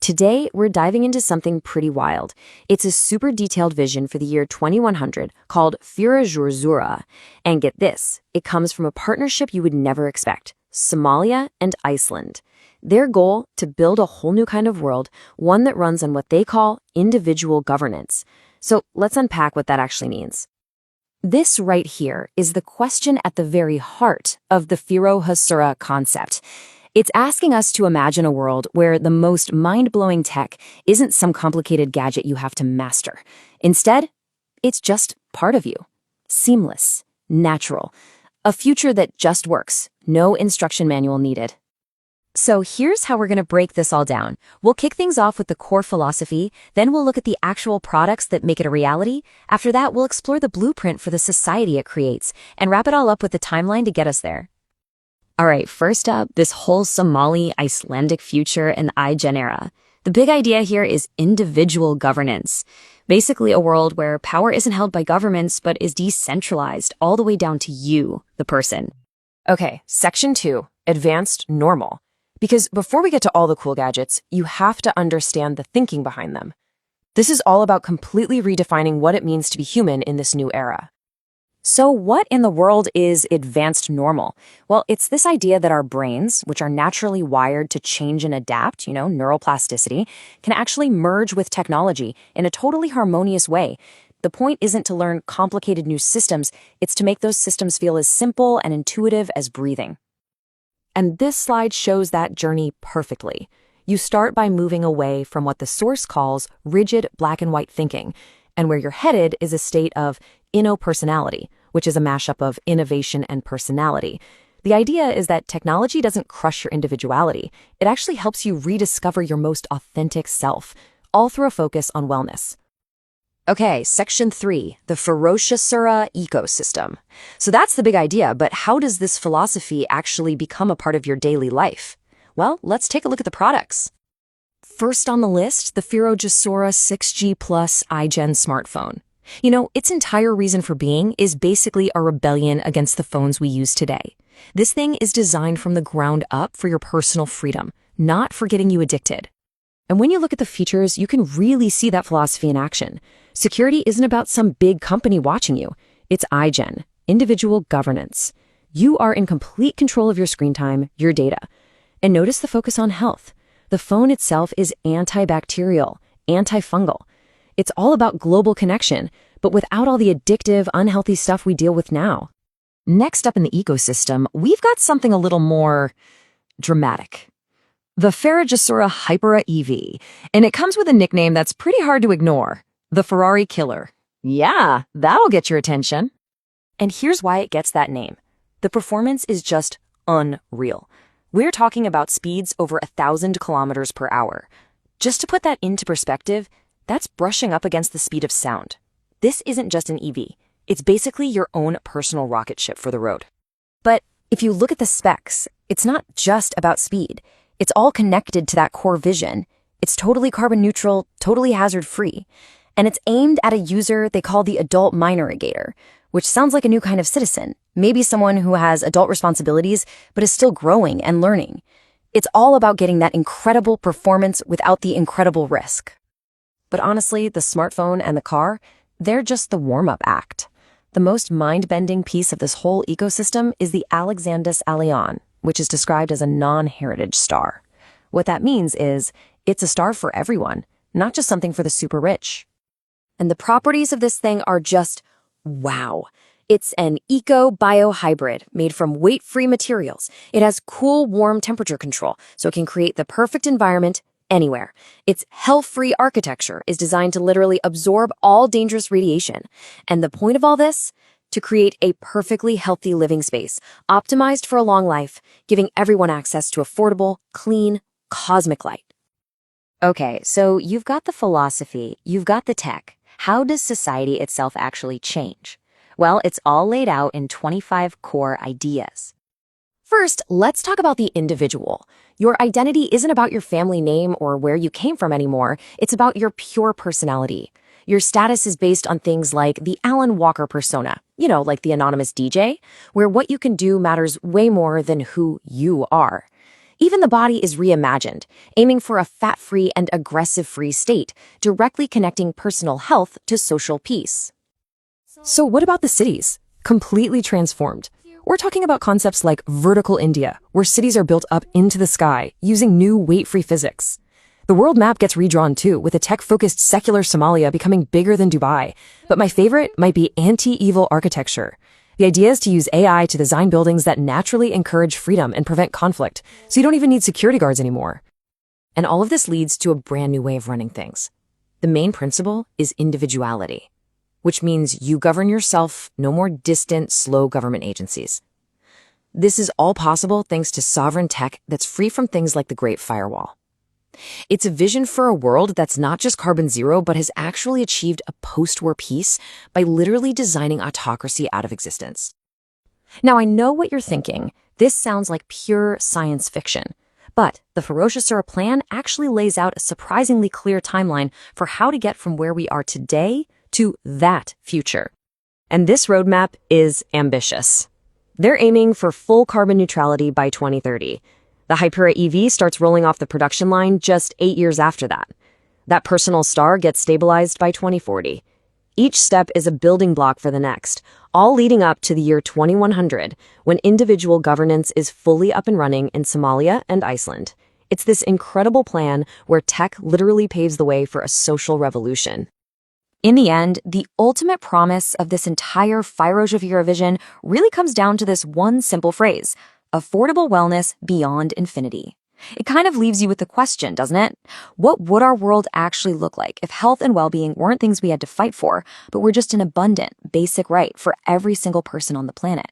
Today, we're diving into something pretty wild. It's a super detailed vision for the year 2100 called Zura. And get this, it comes from a partnership you would never expect, Somalia and Iceland. Their goal, to build a whole new kind of world, one that runs on what they call individual governance. So let's unpack what that actually means. This right here is the question at the very heart of the Zura concept. It's asking us to imagine a world where the most mind-blowing tech isn't some complicated gadget you have to master. Instead, it's just part of you. Seamless, natural. A future that just works. No instruction manual needed. So here's how we're going to break this all down. We'll kick things off with the core philosophy, then we'll look at the actual products that make it a reality. After that, we'll explore the blueprint for the society it creates, and wrap it all up with the timeline to get us there. All right, first up, this whole Somali-Icelandic future and the iGen era. The big idea here is individual governance. Basically a world where power isn't held by governments, but is decentralized all the way down to you, the person. Okay, Section 2, Advanced Normal. Because before we get to all the cool gadgets, you have to understand the thinking behind them. This is all about completely redefining what it means to be human in this new era. So what in the world is advanced normal? Well, it's this idea that our brains, which are naturally wired to change and adapt, neuroplasticity, can actually merge with technology in a totally harmonious way. The point isn't to learn complicated new systems, it's to make those systems feel as simple and intuitive as breathing. And this slide shows that journey perfectly. You start by moving away from what the source calls rigid black and white thinking, and where you're headed is a state of inno-personality, which is a mashup of innovation and personality. The idea is that technology doesn't crush your individuality. It actually helps you rediscover your most authentic self, all through a focus on wellness. Okay, Section 3, the Zura ecosystem. So that's the big idea, but how does this philosophy actually become a part of your daily life? Well, let's take a look at the products. First on the list, the Zura 6G Plus iGen smartphone. Its entire reason for being is basically a rebellion against the phones we use today. This thing is designed from the ground up for your personal freedom, not for getting you addicted. And when you look at the features, you can really see that philosophy in action. Security isn't about some big company watching you. It's iGen, individual governance. You are in complete control of your screen time, your data. And notice the focus on health. The phone itself is antibacterial, antifungal. It's all about global connection, but without all the addictive, unhealthy stuff we deal with now. Next up in the ecosystem, we've got something a little more dramatic. The Zura Hypera EV, and it comes with a nickname that's pretty hard to ignore, the Ferrari Killer. Yeah, that'll get your attention. And here's why it gets that name. The performance is just unreal. We're talking about speeds over 1,000 kilometers per hour. Just to put that into perspective, that's brushing up against the speed of sound. This isn't just an EV. It's basically your own personal rocket ship for the road. But if you look at the specs, it's not just about speed. It's all connected to that core vision. It's totally carbon neutral, totally hazard-free. And it's aimed at a user they call the adult minorigator, which sounds like a new kind of citizen, maybe someone who has adult responsibilities but is still growing and learning. It's all about getting that incredible performance without the incredible risk. But honestly, the smartphone and the car, they're just the warm-up act. The most mind-bending piece of this whole ecosystem is the Alexandus Allion, which is described as a non-heritage star. What that means is it's a star for everyone, not just something for the super rich. And the properties of this thing are just wow. It's an eco-bio-hybrid made from weight-free materials. It has cool, warm temperature control, so it can create the perfect environment anywhere. Its hell-free architecture is designed to literally absorb all dangerous radiation. And the point of all this? To create a perfectly healthy living space, optimized for a long life, giving everyone access to affordable, clean, cosmic light. Okay, so you've got the philosophy, you've got the tech. How does society itself actually change? Well, it's all laid out in 25 core ideas. First, let's talk about the individual. Your identity isn't about your family name or where you came from anymore. It's about your pure personality. Your status is based on things like the Alan Walker persona, like the anonymous DJ, where what you can do matters way more than who you are. Even the body is reimagined, aiming for a fat-free and aggressive-free state, directly connecting personal health to social peace. So what about the cities? Completely transformed. We're talking about concepts like vertical India, where cities are built up into the sky using new weight-free physics. The world map gets redrawn too, with a tech-focused secular Somalia becoming bigger than Dubai. But my favorite might be anti-evil architecture. The idea is to use AI to design buildings that naturally encourage freedom and prevent conflict, so you don't even need security guards anymore. And all of this leads to a brand new way of running things. The main principle is individuality, which means you govern yourself, no more distant, slow government agencies. This is all possible thanks to sovereign tech that's free from things like the Great Firewall. It's a vision for a world that's not just carbon zero, but has actually achieved a post-war peace by literally designing autocracy out of existence. Now, I know what you're thinking. This sounds like pure science fiction. But the Ferocious plan actually lays out a surprisingly clear timeline for how to get from where we are today to that future. And this roadmap is ambitious. They're aiming for full carbon neutrality by 2030. The Hypera EV starts rolling off the production line just 8 years after that. That personal star gets stabilized by 2040. Each step is a building block for the next, all leading up to the year 2100, when individual governance is fully up and running in Somalia and Iceland. It's this incredible plan where tech literally paves the way for a social revolution. In the end, the ultimate promise of this entire Firozhavira vision really comes down to this one simple phrase: affordable wellness beyond infinity. It kind of leaves you with the question, doesn't it? What would our world actually look like if health and well-being weren't things we had to fight for, but were just an abundant, basic right for every single person on the planet?